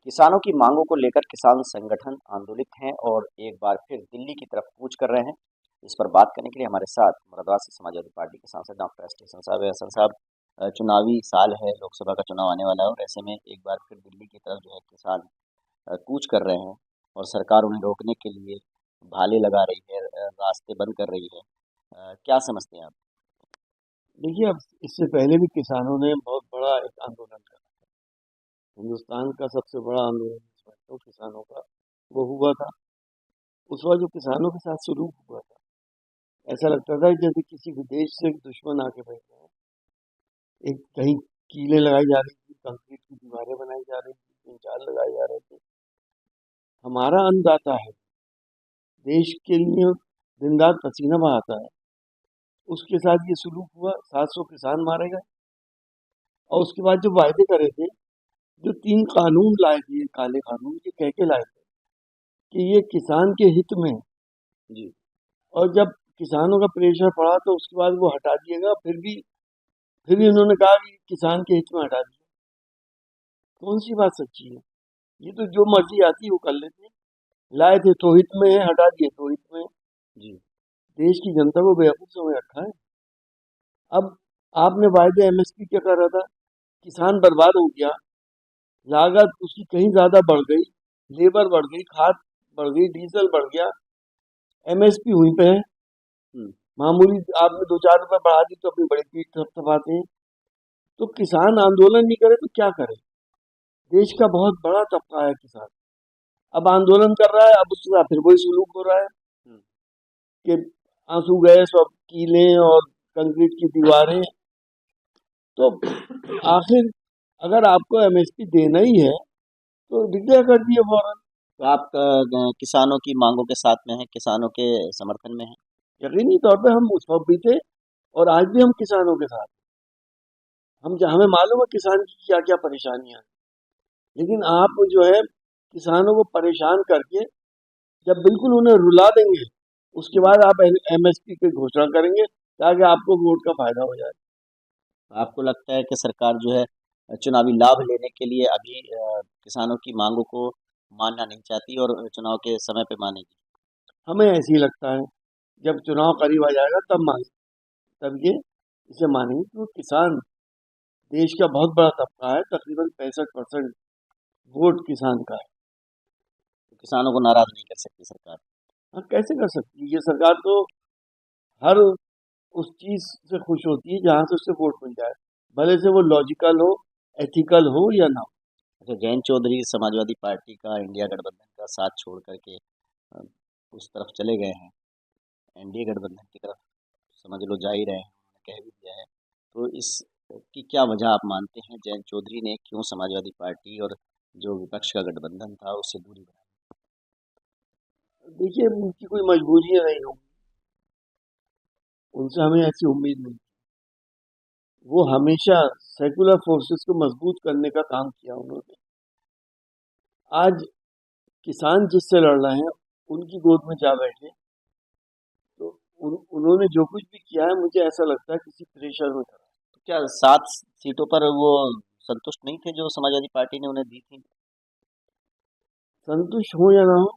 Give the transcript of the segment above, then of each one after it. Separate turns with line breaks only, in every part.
किसानों की मांगों को लेकर किसान संगठन आंदोलित हैं और एक बार फिर दिल्ली की तरफ कूच कर रहे हैं। इस पर बात करने के लिए हमारे साथ मुरादाबाद से समाजवादी पार्टी के सांसद डॉक्टर एस टी हसन साहब है। हसन साहब, चुनावी साल है, लोकसभा का चुनाव आने वाला है और ऐसे में एक बार फिर दिल्ली की तरफ जो है किसान कूच कर रहे हैं और सरकार उन्हें रोकने के लिए भाले लगा रही है, रास्ते बंद कर रही है। क्या समझते हैं आप?
देखिए, अब इससे पहले भी किसानों ने बहुत बड़ा एक आंदोलन करा। हिंदुस्तान का सबसे बड़ा आंदोलन मैं समझता हूँ किसानों का वो हुआ था। उस वक्त जो किसानों के साथ सलूक हुआ था, ऐसा लगता था जैसे किसी विदेश से दुश्मन आके बैठे हैं। एक कहीं कीलें लगाई जा रही थी, कंक्रीट की दीवारें बनाई जा रही थी, जाल लगाए जा रहे थे। हमारा अन्नदाता है, देश के लिए दिन रात पसीना बहाता है, उसके साथ ये सलूक हुआ। 700 किसान मारे गए। और उसके बाद जो वायदे करे थे, जो 3 कानून लाए थे, ये काले कानून, ये कह के लाए थे कि ये किसान के हित में है।
जी।
और जब किसानों का प्रेशर पड़ा तो उसके बाद वो हटा दिएगा। फिर भी उन्होंने कहा कि किसान के हित में हटा दिया। कौन सी बात सच्ची है? ये तो जो मर्जी आती है वो कर लेते हैं। लाए थे तो हित में है, हटा दिए तो हित में है।
जी।
देश की जनता को बेवकूफ समझ रखा है। अब आपने वायदे एमएसपी क्या करा था? किसान बर्बाद हो गया, लागत उसकी कहीं ज्यादा बढ़ गई, लेबर बढ़ गई, खाद बढ़ गई, डीजल बढ़ गया, एमएसपी हुई पे है।
हम्म।
मामूली आपने 2-4 रुपए बढ़ा दी तो अपनी बड़ी पीठ थपथपाते हैं। तो किसान आंदोलन नहीं करे तो क्या करे? देश का बहुत बड़ा तबका है किसान। अब आंदोलन कर रहा है, अब उसके साथ फिर वही सुलूक हो रहा है
हम्म।
कि आंसू गैस और कीलें और कंक्रीट की दीवारें। तो आखिर अगर आपको एमएसपी देना ही है तो डिक्लेयर कर दिए फौरन।
तो आप किसानों की मांगों के साथ में हैं, किसानों के समर्थन में हैं?
यकीनी तौर पे हम उस वक्त भी थे और आज भी हम किसानों के साथ हैं। हमें मालूम है किसान की क्या क्या परेशानियां हैं। लेकिन आप जो है किसानों को परेशान करके जब बिल्कुल उन्हें रुला देंगे, उसके
जी।
बाद आप एमएसपी की घोषणा करेंगे ताकि आपको वोट का फायदा हो जाए।
आपको लगता है कि सरकार जो है चुनावी लाभ लेने के लिए अभी किसानों की मांगों को मानना नहीं चाहती और चुनाव के समय पे मानेगी?
हमें ऐसे ही लगता है, जब चुनाव करीब आ जाएगा तब मांगे, तब ये इसे मानेंगे कि वो किसान देश का बहुत बड़ा तबका है। तकरीबन 65% वोट किसान का है।
तो किसानों को नाराज नहीं कर सकती सरकार?
हाँ, कैसे कर सकती है? ये सरकार तो हर उस चीज से खुश होती है जहां से उससे वोट मिल जाए, भले से वो लॉजिकल हो, एथिकल हो या ना हो।
अच्छा, जयंत चौधरी समाजवादी पार्टी का इंडिया गठबंधन का साथ छोड़ करके अ, उस तरफ चले गए हैं, एनडीए गठबंधन की तरफ समझ लो जा ही रहे हैं, उन्होंने कह भी दिया है। तो इस की क्या वजह आप मानते हैं, जयंत चौधरी ने क्यों समाजवादी पार्टी और जो विपक्ष का गठबंधन था उससे दूरी बनाई?
देखिए, उनकी कोई मजबूरियां नहीं होंगी, उनसे हमें ऐसी उम्मीद नहीं। वो हमेशा सेकुलर फोर्सेस को मजबूत करने का काम किया उन्होंने। आज किसान जिससे लड़ रहे हैं उनकी गोद में जा बैठे, तो उन्होंने जो कुछ भी किया है मुझे ऐसा लगता है किसी प्रेशर में करा।
तो क्या 7 सीटों पर वो संतुष्ट नहीं थे जो समाजवादी पार्टी ने उन्हें दी थी?
संतुष्ट हो या ना हो,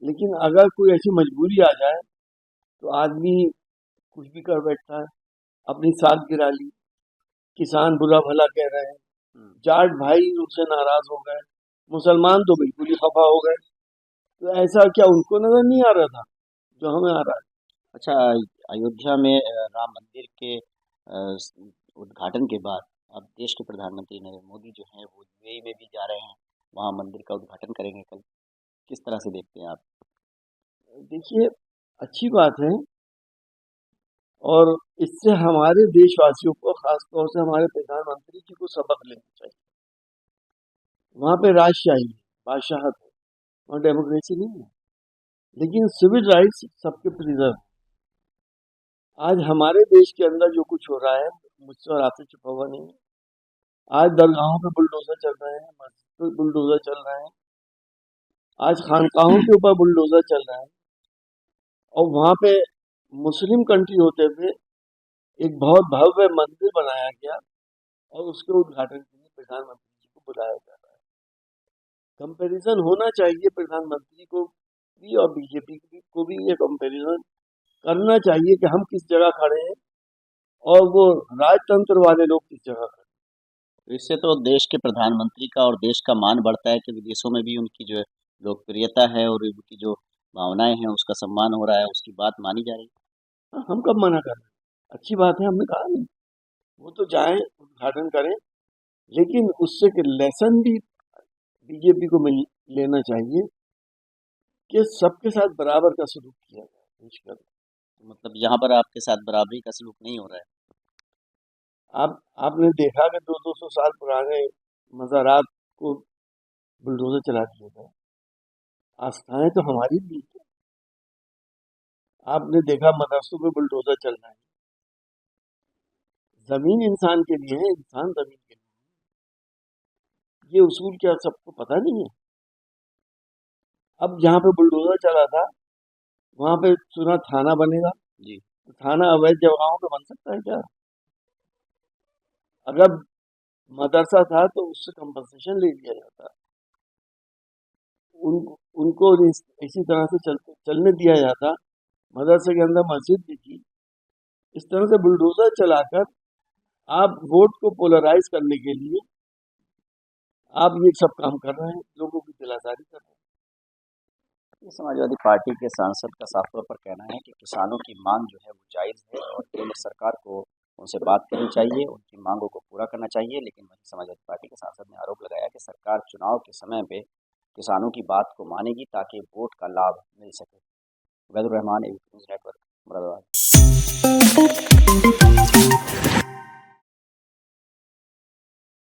लेकिन अगर कोई ऐसी मजबूरी आ जाए तो आदमी कुछ भी कर बैठता है। अपनी साख गिरा ली, किसान बुरा भला कह रहे हैं,
हम्म।
जाट भाई उनसे नाराज हो गए, मुसलमान तो बिल्कुल ही खफा हो गए। तो ऐसा क्या उनको नजर नहीं आ रहा था जो हमें आ रहा है?
अच्छा, अयोध्या में राम मंदिर के उद्घाटन के बाद अब देश के प्रधानमंत्री नरेंद्र मोदी जो हैं वो यूएई में भी जा रहे हैं, वहाँ मंदिर का उद्घाटन करेंगे कल। किस तरह से देखते हैं आप?
देखिए, अच्छी बात है। और इससे हमारे देशवासियों को, खासतौर से हमारे प्रधानमंत्री जी को सबक लेना चाहिए। वहाँ पे राजशाही है, बादशाहत है, वहाँ डेमोक्रेसी नहीं है। लेकिन सिविल राइट्स सबके प्रिजर्व। आज हमारे देश के अंदर जो कुछ हो रहा है, मुझसे और आपसे छुपा हुआ नहीं है। आज दरगाहों पे बुलडोजर चल रहे हैं, मस्जिद पे बुलडोजर चल रहे हैं, आज खानकाहों के ऊपर बुलडोजर चल रहे हैं। और वहाँ पे मुस्लिम कंट्री होते हुए एक बहुत भव्य मंदिर बनाया गया और उसके उद्घाटन के लिए प्रधानमंत्री जी को बुलाया जा रहा है। कंपैरिजन होना चाहिए, प्रधानमंत्री को भी और बीजेपी को भी ये कंपैरिजन करना चाहिए कि हम किस जगह खड़े हैं और वो राजतंत्र वाले लोग किस जगह खड़े हैं।
तो इससे तो देश के प्रधानमंत्री का और देश का मान बढ़ता है कि विदेशों में भी उनकी जो है लोकप्रियता है और उनकी जो भावनाएं हैं उसका सम्मान हो रहा है, उसकी बात मानी जा रही है।
हाँ, हम कब मना कर रहे हैं? अच्छी बात है, हमने कहा नहीं, वो तो जाएं उद्घाटन करें, लेकिन उससे के लेसन भी बीजेपी को मिल लेना चाहिए कि सबके साथ बराबर का सलूक किया जाए देश का।
तो मतलब यहाँ पर आपके साथ बराबरी का सलूक नहीं हो रहा है।
आपने देखा कि 200 साल पुराने मज़ारात को बुलडोजर चला दिए गए। आस्थाएं तो हमारी भी हैं। आपने देखा मदरसों में बुलडोजर चल रहा है। जमीन इंसान के लिए है, इंसान जमीन के लिए है। ये उसूल क्या सबको पता नहीं है? अब जहाँ पे बुलडोजर चला था वहां पे सुना थाना बनेगा।
जी।
तो थाना अवैध जगहों पे बन सकता है क्या? अगर मदरसा था तो उससे कंपनसेशन ले लिया जाता, उन उनको इसी तरह से चलने दिया जाता। मदरसे के अंदर मस्जिद भी थी। इस तरह से बुलडोजर चलाकर आप वोट को पोलराइज करने के लिए आप ये सब काम कर रहे हैं, लोगों की दिलासारी कर रहे हैं।
ये समाजवादी पार्टी के सांसद का साफ तौर पर कहना है कि किसानों की मांग जो है वो जायज़ है और केंद्र सरकार को उनसे बात करनी चाहिए, उनकी मांगों को पूरा करना चाहिए। लेकिन वहीं समाजवादी पार्टी के सांसद ने आरोप लगाया कि सरकार चुनाव के समय पे किसानों की बात को मानेगी ताकि वोट का लाभ मिल सके। Vaidur Rahman, ABP news network, Moradabad.